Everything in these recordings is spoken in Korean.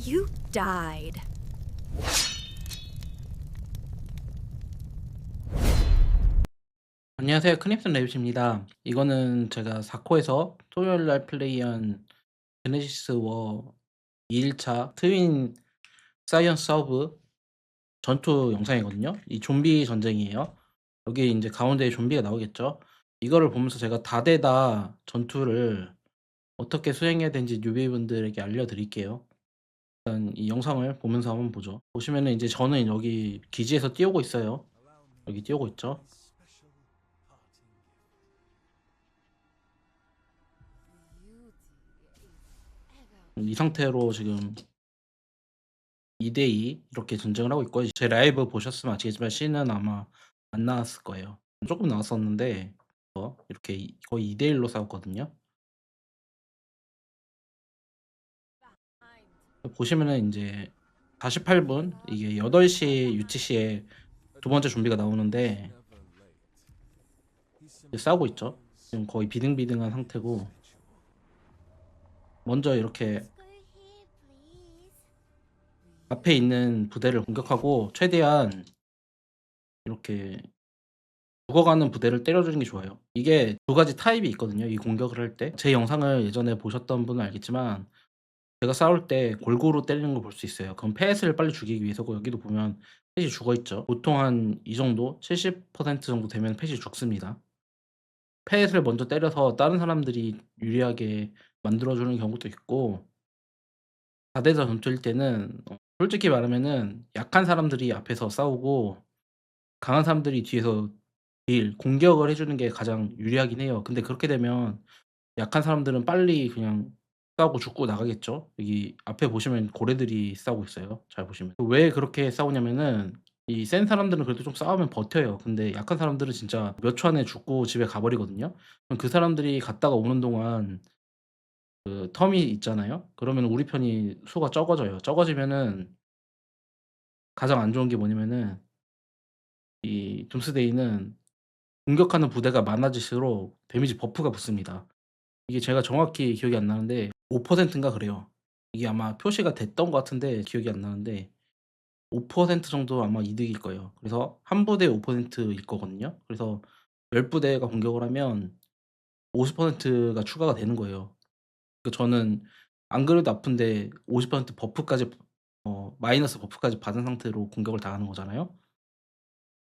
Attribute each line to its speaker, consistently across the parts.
Speaker 1: You died.
Speaker 2: 안녕하세요. 크립슨 레빗입니다. 이거는 제가 4코에서 토요일날 플레이한 제네시스 워 2일차 트윈 사이언스 서브 전투 영상이거든요. 이 좀비 전쟁이에요. 여기 이제 가운데에 좀비가 나오겠죠. 이거를 보면서 제가 다대다 전투를 어떻게 수행해야 되는지 뉴비분들에게 알려드릴게요. 일단 이 영상을 보면서 한번 보죠. 보시면은 이제 저는 여기 기지에서 뛰어오고 있어요. 여기 뛰어오고 있죠. 이 상태로 지금 2대2 이렇게 전쟁을 하고 있고, 제 라이브 보셨으면 아시겠지만 C는 아마 안 나왔을 거예요. 조금 나왔었는데 이렇게 거의 2대1로 싸웠거든요. 보시면은 이제 48분 이게 8시 UTC에 두 번째 좀비가 나오는데 이제 싸우고 있죠. 지금 거의 비등비등한 상태고, 먼저 이렇게 앞에 있는 부대를 공격하고 최대한 이렇게 죽어가는 부대를 때려주는 게 좋아요. 이게 두 가지 타입이 있거든요, 이 공격을 할 때. 제 영상을 예전에 보셨던 분은 알겠지만 제가 싸울 때 골고루 때리는 걸 볼 수 있어요. 그럼 펫을 빨리 죽이기 위해서고, 여기도 보면 펫이 죽어있죠. 보통 한 이 정도 70% 정도 되면 펫이 죽습니다. 펫을 먼저 때려서 다른 사람들이 유리하게 만들어주는 경우도 있고, 4대자 전투일 때는 솔직히 말하면은 약한 사람들이 앞에서 싸우고 강한 사람들이 뒤에서 공격을 해 주는 게 가장 유리하긴 해요. 근데 그렇게 되면 약한 사람들은 빨리 그냥 싸우고 죽고 나가겠죠. 여기 앞에 보시면 고래들이 싸우고 있어요, 잘 보시면. 왜 그렇게 싸우냐면은 이 센 사람들은 그래도 좀 싸우면 버텨요. 근데 약한 사람들은 진짜 몇 초 안에 죽고 집에 가 버리거든요. 그럼 그 사람들이 갔다가 오는 동안 그 텀이 있잖아요. 그러면 우리 편이 수가 적어져요. 적어지면은 가장 안 좋은 게 뭐냐면은 이 둠스데이는 공격하는 부대가 많아질수록 데미지 버프가 붙습니다. 이게 제가 정확히 기억이 안 나는데 5% 인가 그래요. 이게 아마 표시가 됐던 것 같은데 기억이 안 나는데 5% 정도 아마 이득일 거예요. 그래서 한 부대에 5%일 거거든요. 그래서 10 부대가 공격을 하면 50%가 추가가 되는 거예요. 그 저는 안 그래도 아픈데 50% 버프까지 마이너스 버프까지 받은 상태로 공격을 당하는 거잖아요.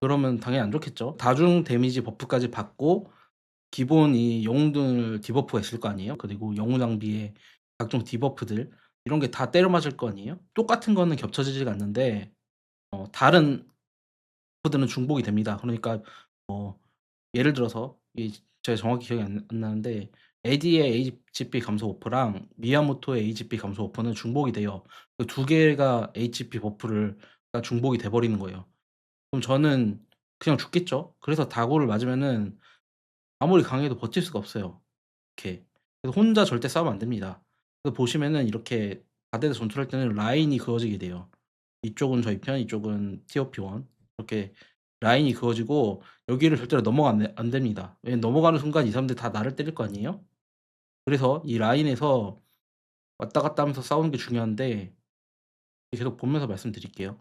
Speaker 2: 그러면 당연히 안 좋겠죠. 다중 데미지 버프까지 받고 기본 이 영웅들 디버프가 있을 거 아니에요. 그리고 영웅 장비에 각종 디버프들 이런 게 다 때려 맞을 거 아니에요. 똑같은 거는 겹쳐지지가 않는데 다른 버프들은 중복이 됩니다. 그러니까 뭐 예를 들어서 이 제가 정확히 기억이 안 나는데 에디의 HP 감소 버프랑 미야모토의 HP 감소 버프는 중복이 돼요. 그 두 개가 HP 버프를 가 중복이 돼 버리는 거예요. 그럼 저는 그냥 죽겠죠. 그래서 다고를 맞으면은 아무리 강해도 버틸 수가 없어요. 이렇게. 그래서 혼자 절대 싸우면 안 됩니다. 그래서 보시면은 이렇게 4 대대 전투를 할 때는 라인이 그어지게 돼요. 이쪽은 저희 편, 이쪽은 TOP1 이렇게 라인이 그어지고 여기를 절대로 넘어가면 안 됩니다. 왜냐면 넘어가는 순간 이 사람들 다 나를 때릴 거 아니에요? 그래서 이 라인에서 왔다 갔다 하면서 싸우는 게 중요한데 계속 보면서 말씀드릴게요.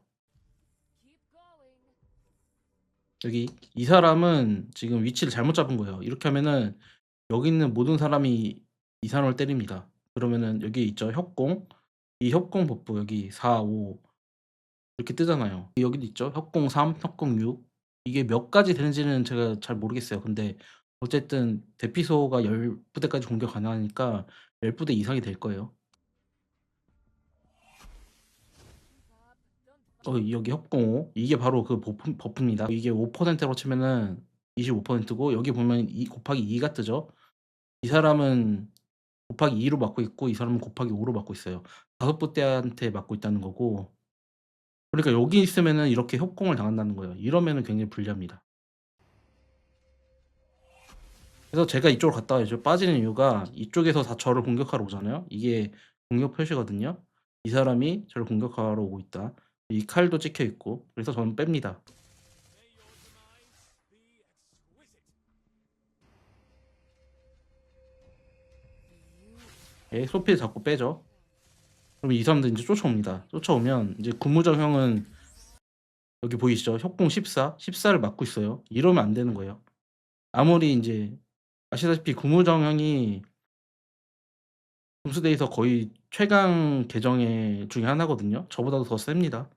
Speaker 2: 여기 이 사람은 지금 위치를 잘못 잡은 거예요. 이렇게 하면은 여기 있는 모든 사람이 이 사람을 때립니다. 그러면은 여기 있죠, 협공. 이 협공 버프 여기 4, 5 이렇게 뜨잖아요. 여기도 있죠. 협공 3, 협공 6 이게 몇 가지 되는지는 제가 잘 모르겠어요. 근데 어쨌든 대피소가 10 부대까지 공격 가능하니까 10 부대 이상이 될 거예요. 여기 협공 5 이게 바로 그 버프입니다. 이게 5%로 치면은 25%고 여기 보면 2 곱하기 2가 뜨죠. 이 사람은 곱하기 2로 맞고 있고 이 사람은 곱하기 5로 맞고 있어요. 5 부대한테 맞고 있다는 거고, 그러니까 여기 있으면은 이렇게 협공을 당한다는 거예요. 이러면은 굉장히 불리합니다. 그래서 제가 이쪽으로 갔다가 이쪽으로 빠지는 이유가 이쪽에서 다 저를 공격하러 오잖아요. 이게 공격 표시거든요. 이 사람이 저를 공격하러 오고 있다. 이 칼도 찍혀 있고. 그래서 저는 뺍니다. 예, 소피를 잡고 빼죠. 그럼 이 사람들 이제 쫓아옵니다. 쫓아오면 이제 구무정 형은 여기 보이시죠? 협공 14, 14를 맞고 있어요. 이러면 안 되는 거예요. 아무리 이제 아시다시피 구무정 형이 둠스데이에서 거의 최강 계정의 중에 하나거든요. 저보다도 더 셉니다.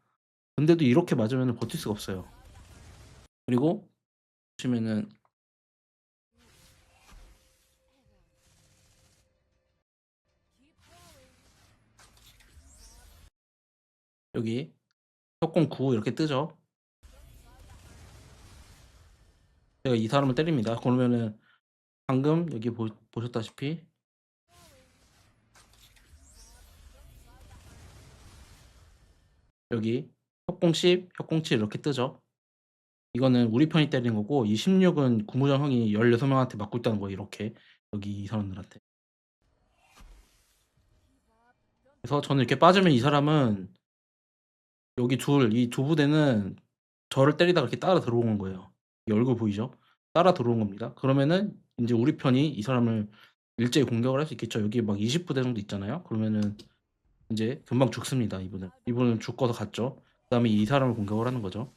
Speaker 2: 근데도 이렇게 맞으면 버틸 수가 없어요. 그리고 보시면은 여기 협공 9 이렇게 뜨죠. 제가 이 사람을 때립니다. 그러면은 방금 여기 보셨다시피 여기 협공 10, 협공 7 이렇게 뜨죠. 이거는 우리 편이 때리는 거고 이 16은 구무정 형이 16명한테 맞고 있다는 거예요. 이렇게 여기 이 사람들한테. 그래서 저는 이렇게 빠지면 이 사람은 여기 이 두 부대는 저를 때리다가 이렇게 따라 들어오는 거예요. 이 얼굴 보이죠? 따라 들어온 겁니다. 그러면은 인제 우리 편이 이 사람을 일제히 공격을 할 수 있겠죠. 여기 막 20부대 정도 있잖아요. 그러면은 인제 금방 죽습니다, 이분은. 이분은 죽어서 갔죠. 그다음에 이 사람을 공격을 하는 거죠.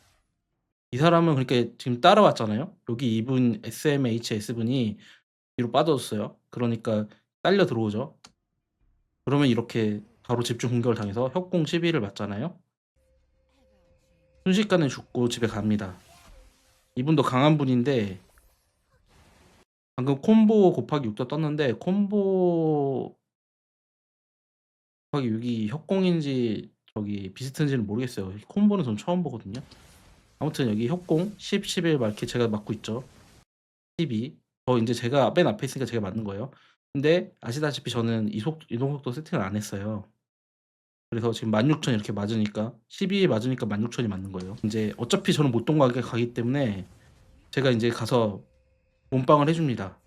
Speaker 2: 이 사람은 그러니까 지금 따라왔잖아요. 여기 이분 SMHS분이 뒤로 빠져줬어요. 그러니까 딸려 들어오죠. 그러면 이렇게 바로 집중 공격을 당해서 협공 12를 맞잖아요. 순식간에 죽고 집에 갑니다. 이분도 강한 분인데 방금 콤보 곱하기 6도 떴는데 콤보 곱하기 6이 협공인지 저기 비슷한지는 모르겠어요. 콤보는 전 처음 보거든요. 아무튼 여기 협공 10, 11 막 이렇게 제가 맞고 있죠. 12. 이제 제가 맨 앞에 있으니까 제가 맞는 거예요. 근데 아시다시피 저는 이동 속도 세팅을 안 했어요. 그래서 지금 16,000 이렇게 맞으니까 12 맞으니까 16,000이 맞는 거예요. 인제 어차피 저는 못 동가게 가기 때문에 제가 인제 가서 몸빵을 해 줍니다.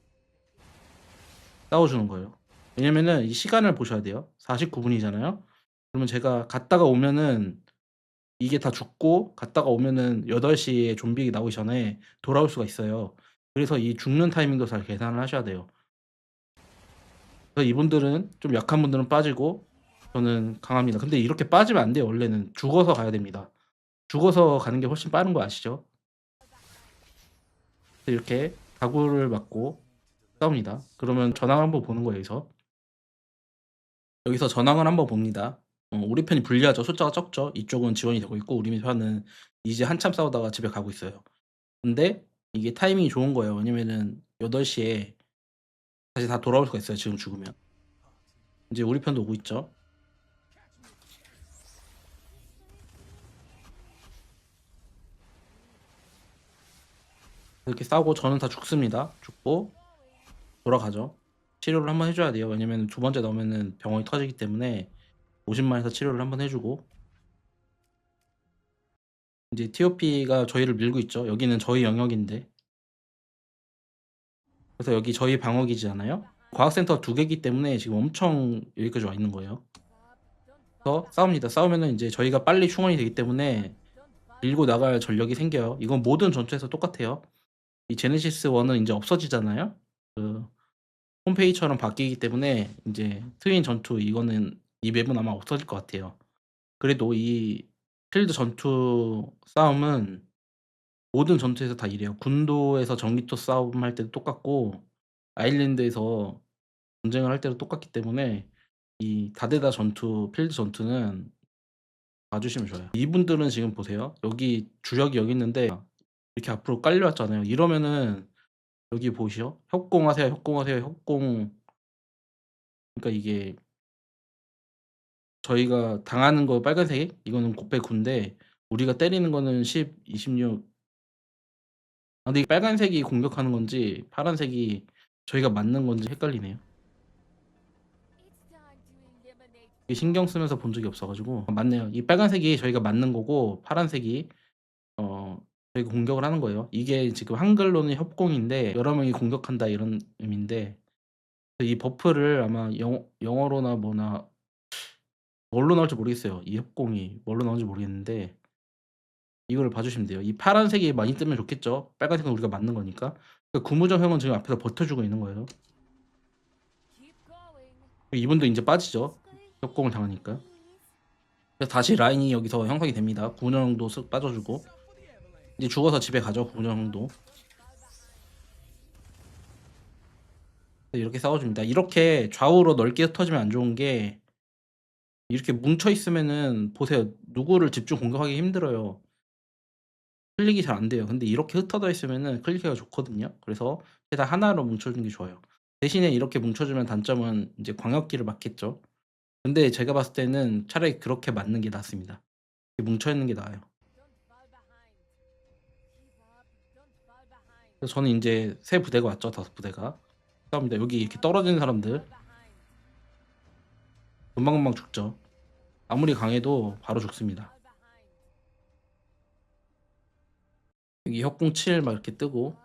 Speaker 2: 싸워 주는 거예요. 왜냐면은 이 시간을 보셔야 돼요. 49 분이잖아요. 그러면 제가 갔다가 오면은 이게 다 죽고 갔다가 오면은 8 시에 좀비 나오기 전에 돌아올 수가 있어요. 그래서 이 죽는 타이밍도 잘 계산을 하셔야 돼요. 그래서 이분들은 좀 약한 분들은 빠지고 저는 강합니다. 근데 이렇게 빠지면 안 돼요 원래는. 죽어서 가야 됩니다. 죽어서 가는 게 훨씬 빠른 거 아시죠? 이렇게 다구를 맞고 싸웁니다. 그러면 전황을 한번 보는 거예요 여기서. 여기서 전황을 한번 봅니다. 우리 편이 불리하죠. 숫자가 적죠. 이쪽은 지원이 되고 있고 우리 편은 이제 한참 싸우다가 집에 가고 있어요. 근데 이게 타이밍이 좋은 거예요. 왜냐면은 8 시에 다시 다 돌아올 수가 있어요 지금 죽으면. 이제 우리 편도 오고 있죠. 이렇게 싸우고 저는 다 죽습니다. 죽고 돌아가죠. 치료를 한번 해 줘야 돼요. 왜냐면 두 번째 나오면은 병원이 터지기 때문에 50만 에서 치료를 한번 해 주고 인제 TOP가 저희를 밀고 있죠. 여기는 저희 영역인데. 그래서 여기 저희 방어 기지잖아요. 과학센터가 2개이기 때문에 지금 엄청 여기까지 와 있는 거예요. 그래서 싸웁니다. 싸우면은 인제 저희가 빨리 충원이 되기 때문에 밀고 나갈 전력이 생겨요. 이건 모든 전투에서 똑같아요. 이 제네시스 1은 인제 없어지잖아요. 그 홈페이지처럼 바뀌기 때문에 인제 트윈 전투 이거는 이 맵은 아마 없어질 것 같아요. 그래도 이 필드 전투 싸움은 모든 전투에서 다 이래요. 군도에서 전기토 싸움할 때도 똑같고 아일랜드에서 전쟁을 할 때도 똑같기 때문에 이 다데다 전투, 필드 전투는 봐 주시면 좋아요. 이분들은 지금 보세요. 여기 주력이 여기 있는데 이렇게 앞으로 깔려왔잖아요. 이러면은 여기 보이시죠? 협공하세요, 협공하세요, 협공. 그러니까 이게 저희가 당하는 거 빨간색 이거는 곱배 9인데 우리가 때리는 거는 10, 26. 근데 이 빨간색이 공격하는 건지 파란색이 저희가 맞는 건지 헷갈리네요. 이게 신경 쓰면서 본 적이 없어 가지고. 맞네요. 이 빨간색이 저희가 맞는 거고 파란색이 어 저희가 공격을 하는 거예요. 이게 지금 한글로는 협공인데 여러 명이 공격한다 이런 의미인데 이 버프를 아마 영어로나 뭐나 뭘로 나올지 모르겠어요. 이 협공이 뭘로 나오는지 모르겠는데 이거를 봐 주시면 돼요. 이 파란색이 많이 뜨면 좋겠죠. 빨간색은 우리가 맞는 거니까. 그러니까 구무정 형은 지금 앞에서 버텨 주고 있는 거예요. 이분도 인제 빠지죠. 협공을 당하니까. 그래서 다시 라인이 여기서 형성이 됩니다. 구운형도 쓱 빠져주고 이제 죽어서 집에 가죠. 구운형도 이렇게 싸워줍니다. 이렇게 좌우로 넓게 흩어지면 안 좋은 게 이렇게 뭉쳐 있으면은 보세요. 누구를 집중 공격하기 힘들어요. 클릭이 잘 안 돼요. 근데 이렇게 흩어져 있으면은 클릭하기가 좋거든요. 그래서 최대한 하나로 뭉쳐주는 게 좋아요. 대신에 이렇게 뭉쳐주면 단점은 이제 광역기를 맞겠죠. 근데 제가 봤을 때는 차라리 그렇게 맞는 게 낫습니다. 이렇게 뭉쳐 있는 게 나아요. 그래서 저는 이제 세 부대가 왔죠. 5부대가 싸웁니다. 여기 이렇게 떨어지는 사람들 금방금방 죽죠. 아무리 강해도 바로 죽습니다. 여기 협공 7 막 이렇게 뜨고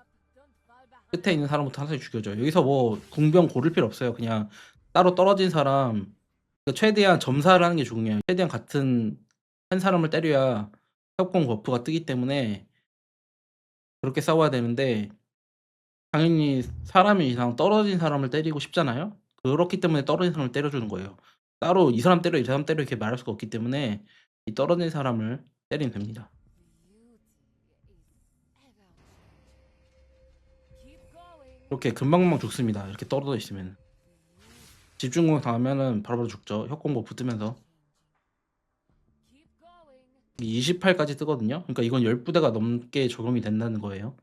Speaker 2: 끝에 있는 사람부터 하나씩 죽여줘요. 여기서 뭐 궁병 고를 필요 없어요. 그냥 따로 떨어진 사람 최대한 점사를 하는 게 중요해요. 최대한 같은 한 사람을 때려야 협공 버프가 뜨기 때문에 그렇게 싸워야 되는데 당연히 사람이 이상 떨어진 사람을 때리고 싶잖아요. 그렇기 때문에 떨어진 사람을 때려주는 거예요. 따로 이 사람 때려 이 사람 때려 이렇게 말할 수가 없기 때문에 이 떨어진 사람을 때리면 됩니다. 이렇게 금방금방 죽습니다. 이렇게 떨어져 있으면 집중공격 당하면은 바로바로 죽죠. 협공고 붙으면서 28까지 뜨거든요. 그러니까 이건 10부대가 넘게 적용이 된다는 거예요.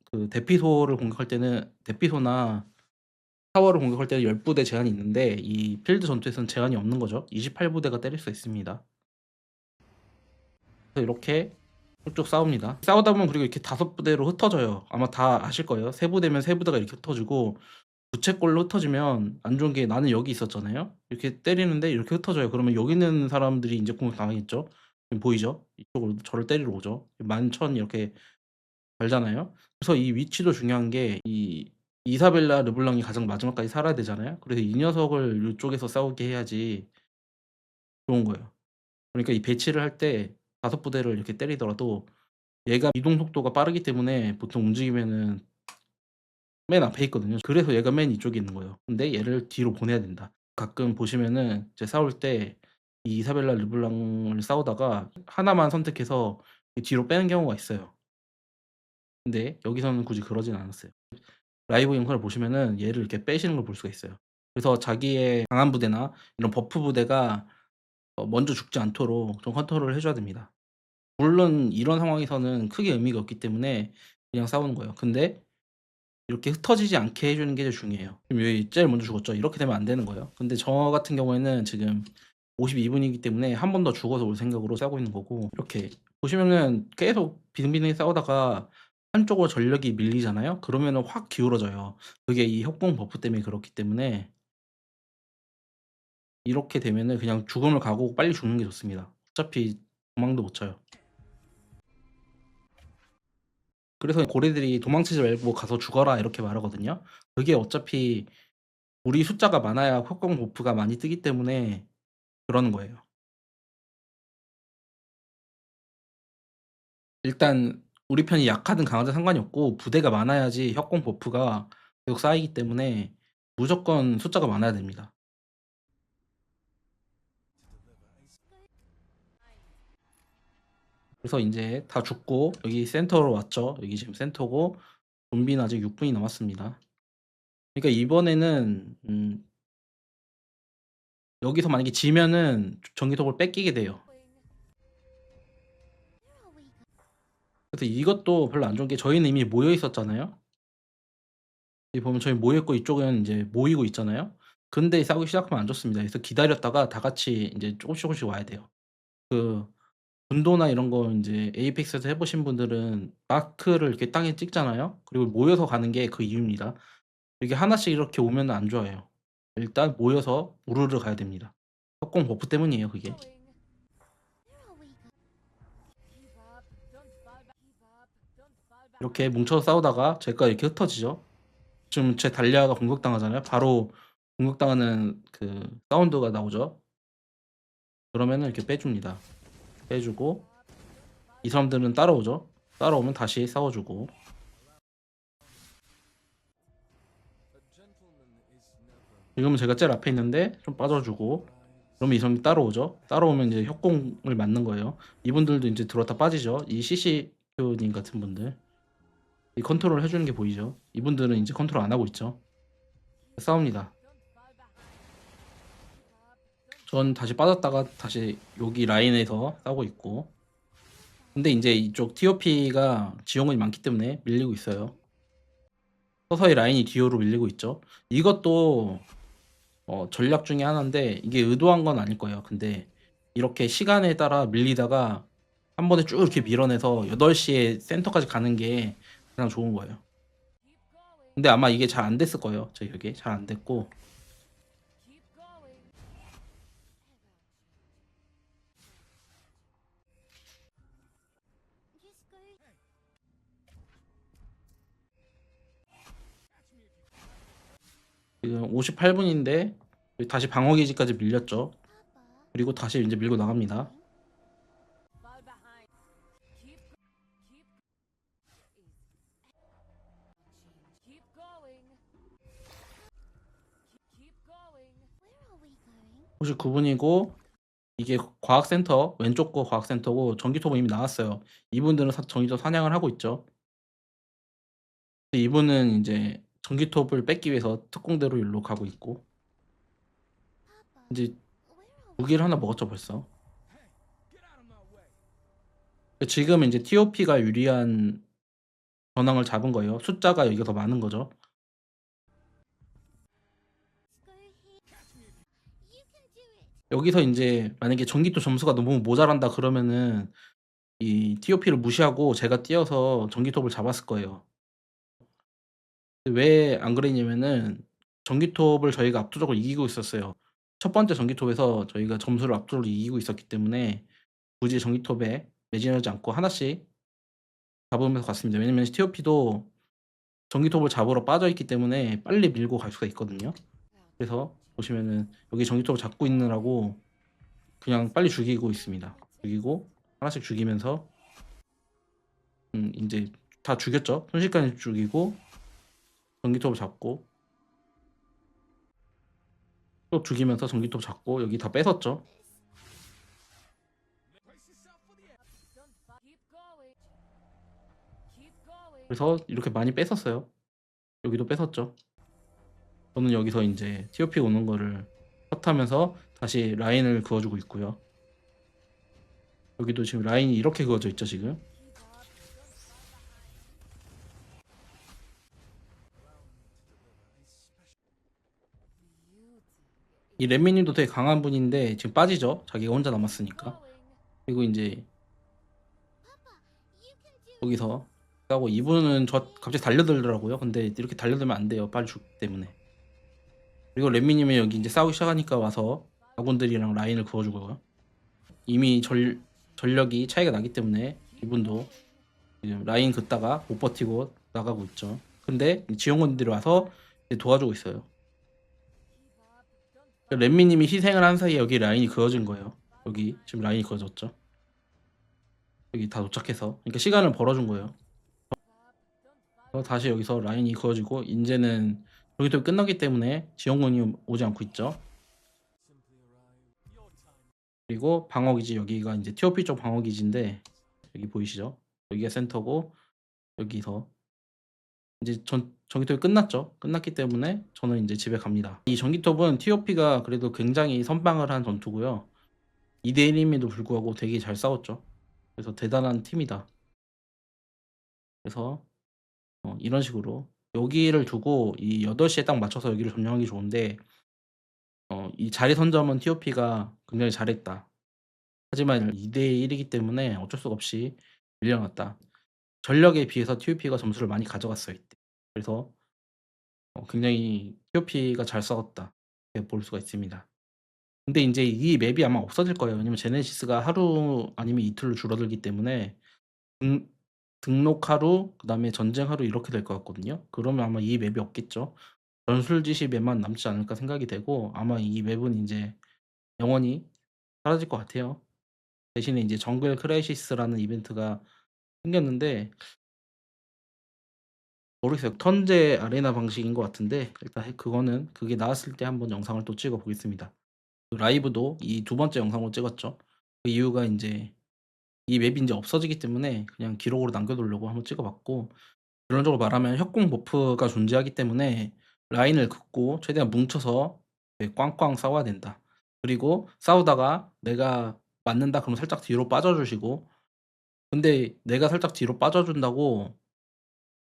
Speaker 2: 그 대피소를 공격할 때는 대피소나 타워를 공격할 때는 10부대 제한이 있는데 이 필드 전투에서는 제한이 없는 거죠. 28부대가 때릴 수 있습니다. 그래서 이렇게 쭉쭉 싸웁니다. 싸우다 보면 그리고 이렇게 5부대로 흩어져요. 아마 다 아실 거예요. 3부대면 3부대가 이렇게 흩어지고 부채꼴로 흩어지면 안 좋은 게 나는 여기 있었잖아요. 이렇게 때리는데 이렇게 흩어져요. 그러면 여기 있는 사람들이 이제 공격 당하겠죠. 보이죠? 이쪽으로 저를 때리러 오죠. 11,000 이렇게 갈잖아요. 그래서 이 위치도 중요한 게 이 이사벨라 르블랑이 가장 마지막까지 살아야 되잖아요. 그래서 이 녀석을 이쪽에서 싸우게 해야지 좋은 거예요. 그러니까 이 배치를 할 때 5부대를 이렇게 때리더라도 얘가 이동 속도가 빠르기 때문에 보통 움직이면은 맨 앞에 있거든요. 그래서 얘가 맨 이쪽에 있는 거예요. 근데 얘를 뒤로 보내야 된다. 가끔 보시면은 이제 싸울 때 이 이사벨라 르블랑을 싸우다가 하나만 선택해서 뒤로 빼는 경우가 있어요. 근데 여기서는 굳이 그러진 않았어요. 라이브 영상을 보시면은 얘를 이렇게 빼시는 걸 볼 수가 있어요. 그래서 자기의 강한 부대나 이런 버프 부대가 먼저 죽지 않도록 좀 컨트롤을 해 줘야 됩니다. 물론 이런 상황에서는 크게 의미가 없기 때문에 그냥 싸우는 거예요. 근데 이렇게 흩어지지 않게 해 주는 게 제일 중요해요. 지금 여기 제일 먼저 죽었죠. 이렇게 되면 안 되는 거예요. 근데 저 같은 경우에는 지금 52분이기 때문에 한 번 더 죽어서 올 생각으로 싸우고 있는 거고 이렇게 보시면은 계속 비등비등하게 싸우다가 한쪽으로 전력이 밀리잖아요. 그러면은 확 기울어져요. 그게 이 협공 버프 때문에 그렇기 때문에 이렇게 되면은 그냥 죽음을 각오하고 빨리 죽는 게 좋습니다. 어차피 도망도 못 쳐요. 그래서 고래들이 "도망치지 말고 가서 죽어라." 이렇게 말하거든요. 그게 어차피 우리 숫자가 많아야 협공 버프가 많이 뜨기 때문에 그러는 거예요. 일단 우리 편이 약하든 강하든 상관이 없고 부대가 많아야지 협공 버프가 계속 쌓이기 때문에 무조건 숫자가 많아야 됩니다. 그래서 인제 다 죽고 여기 센터로 왔죠. 여기 지금 센터고 좀비는 아직 6 분이 남았습니다. 그러니까 이번에는 여기서 만약에 지면은 전기톱을 뺏기게 돼요. 그래서 이것도 별로 안 좋은 게 저희는 이미 모여 있었잖아요. 여기 보면 저희 모여 있고 이쪽은 인제 모이고 있잖아요. 근데 싸우기 시작하면 안 좋습니다. 그래서 기다렸다가 다 같이 인제 쪼금씩 와야 돼요. 그 군도나 이런 거 인제 에이펙스에서 해 보신 분들은 마크를 이렇게 땅에 찍잖아요. 그리고 모여서 가는 게 그 이유입니다. 이게 하나씩 이렇게 오면은 안 좋아요. 일단 모여서 우르르 가야 됩니다. 협공 버프 때문이에요 그게. 이렇게 뭉쳐서 싸우다가 제가 이렇게 흩어지죠. 지금 제 달리아가 공격당하잖아요. 바로 공격당하는 그 사운드가 나오죠. 그러면은 이렇게 빼줍니다. 빼주고 이 사람들은 따라오죠. 따라오면 다시 싸워주고 지금은 제가 제일 앞에 있는데 좀 빠져주고 그러면 이성이 따라오죠. 따라오면 이제 협공을 맞는 거예요. 이분들도 이제 들어왔다 빠지죠. 이 CCQ님 같은 분들. 이 컨트롤 해주는 게 보이죠. 이분들은 이제 컨트롤 안 하고 있죠. 싸웁니다. 전 다시 빠졌다가 다시 여기 라인에서 싸우고 있고. 근데 이제 이쪽 TOP가 지원군이 많기 때문에 밀리고 있어요. 서서히 라인이 뒤로 밀리고 있죠. 이것도 전략 중에 하나인데 이게 의도한 건 아닐 거예요. 근데 이렇게 시간에 따라 밀리다가 한 번에 쭉 이렇게 밀어내서 8시에 센터까지 가는 게 가장 좋은 거예요. 근데 아마 이게 잘 안 됐을 거예요. 저희 이게 잘 안 됐고. 지금 58분인데 다시 방어기지까지 밀렸죠. 그리고 다시 이제 밀고 나갑니다. 혹시 9분이고 이게 과학센터 왼쪽 거 과학센터고 전기톱은 이미 나왔어요. 이분들은 전기톱 사냥을 하고 있죠. 이분은 이제 전기톱을 뺏기 위해서 특공대로 일로 가고 있고 이제 무기를 하나 먹었죠 벌써. 지금 이제 TOP가 유리한 전황을 잡은 거예요. 숫자가 여기가 더 많은 거죠. 여기서 이제 만약에 전기톱 점수가 너무 모자란다 그러면은 이 TOP를 무시하고 제가 뛰어서 전기톱을 잡았을 거예요. 왜 안 그랬냐면은 전기톱을 저희가 압도적으로 이기고 있었어요. 첫 번째 전기톱에서 저희가 점수를 압도적으로 이기고 있었기 때문에 굳이 전기톱에 매진하지 않고 하나씩 잡으면서 갔습니다. 왜냐면 TOP도 전기톱을 잡으러 빠져 있기 때문에 빨리 밀고 갈 수가 있거든요. 그래서 보시면은 여기 전기톱을 잡고 있느라고 그냥 빨리 죽이고 있습니다. 죽이고 하나씩 죽이면서 인제 다 죽였죠. 순식간에 죽이고 전기톱을 잡고 또 죽이면서 전기톱 잡고 여기 다 뺏었죠. 그래서 이렇게 많이 뺏었어요. 여기도 뺏었죠. 저는 여기서 인제 TOP 오는 거를 컷하면서 다시 라인을 그어 주고 있고요. 여기도 지금 라인이 이렇게 그어져 있죠 지금. 이 렛미 님도 되게 강한 분인데 지금 빠지죠. 자기가 혼자 남았으니까. 그리고 인제 여기서 하고 이분은 저 갑자기 달려들더라고요. 근데 이렇게 달려들면 안 돼요. 빨리 죽기 때문에. 그리고 렛미 님이 여기 인제 싸우기 시작하니까 와서 아군들이랑 라인을 그어 주고요. 이미 전력이 차이가 나기 때문에 이분도 지금 라인 긋다가 못 버티고 나가고 있죠. 근데 지원군들이 와서 이제 도와주고 있어요. 렛미님이 희생을 한 사이에 여기 라인이 그어진 거예요. 여기 지금 라인이 그어졌죠. 여기 다 도착해서 그러니까 시간을 벌어준 거예요. 다시 여기서 라인이 그어지고 이제는 여기도 끝나기 때문에 지원군이 오지 않고 있죠. 그리고 방어기지 여기가 이제 TOP 쪽 방어기지인데 여기 보이시죠? 여기가 센터고 여기서 이제 전기톱이 끝났죠. 끝났기 때문에 저는 이제 집에 갑니다. 이 전기톱은 TOP가 그래도 굉장히 선방을 한 전투고요. 2대 1임에도 불구하고 되게 잘 싸웠죠. 그래서 대단한 팀이다. 그래서 이런 식으로 여기를 두고 이 8시에 딱 맞춰서 여기를 점령하기 좋은데 이 자리 선점은 TOP가 굉장히 잘했다. 하지만 2대 1이기 때문에 어쩔 수 없이 밀려났다. 전력에 비해서 TOP가 점수를 많이 가져갔어요 이때. 그래서 굉장히 TOP가 잘 싸웠다. 이렇게 볼 수가 있습니다. 근데 인제 이 맵이 아마 없어질 거예요. 왜냐면 제네시스가 하루 아니면 이틀로 줄어들기 때문에 등 등록 하루 그다음에 전쟁 하루 이렇게 될 것 같거든요. 그러면 아마 이 맵이 없겠죠. 전술지시 맵만 남지 않을까 생각이 되고 아마 이 맵은 인제 영원히 사라질 것 같아요. 대신에 인제 정글 크라이시스라는 이벤트가 생겼는데 모르겠어요. 턴제 아레나 방식인 것 같은데 일단 그거는 그게 나왔을 때 한번 영상을 또 찍어 보겠습니다. 그 라이브도 이 두 번째 영상으로 찍었죠. 그 이유가 인제 이 맵이 인제 없어지기 때문에 그냥 기록으로 남겨 두려고 한번 찍어 봤고, 결론적으로 말하면 협공 버프가 존재하기 때문에 라인을 긋고 최대한 뭉쳐서 예 꽝꽝 싸워야 된다. 그리고 싸우다가 내가 맞는다 그러면 살짝 뒤로 빠져 주시고, 근데 내가 살짝 뒤로 빠져 준다고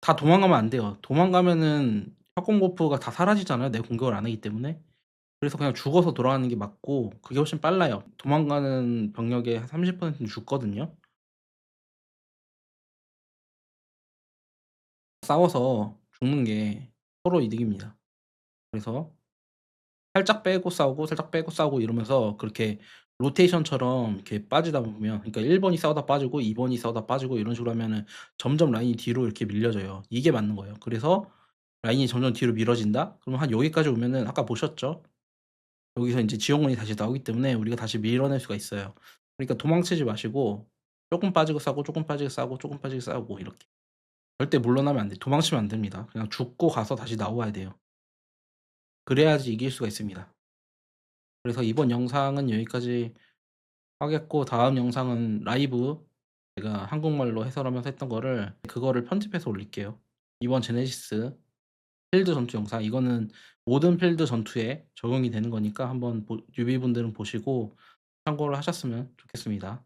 Speaker 2: 다 도망가면 안 돼요. 도망가면은 협공 버프가 다 사라지잖아요, 내 공격을 안 하기 때문에. 그래서 그냥 죽어서 돌아가는 게 맞고 그게 훨씬 빨라요. 도망가는 병력의 한 30%는 죽거든요. 싸워서 죽는 게 서로 이득입니다. 그래서 살짝 빼고 싸우고 살짝 빼고 싸우고 이러면서 그렇게 로테이션처럼 이렇게 빠지다 보면, 그러니까 1 번이 싸우다 빠지고 2 번이 싸우다 빠지고 이런 식으로 하면은 점점 라인이 뒤로 이렇게 밀려져요. 이게 맞는 거예요. 그래서 라인이 점점 뒤로 미뤄진다? 그러면 한 여기까지 오면은 아까 보셨죠? 여기서 인제 지원군이 다시 나오기 때문에 우리가 다시 밀어낼 수가 있어요. 그러니까 도망치지 마시고 쪼끔 빠지고 싸우고 쪼끔 빠지고 싸우고 쪼끔 빠지고 싸우고 이렇게. 절대 물러나면 안 돼요. 도망치면 안 됩니다. 그냥 죽고 가서 다시 나와야 돼요. 그래야지 이길 수가 있습니다. 그래서 이번 영상은 여기까지 하겠고, 다음 영상은 라이브 제가 한국말로 해설하면서 했던 거를 그거를 편집해서 올릴게요. 이번 제네시스 필드 전투 영상, 이거는 모든 필드 전투에 적용이 되는 거니까 한번 뉴비분들은 보시고 참고를 하셨으면 좋겠습니다.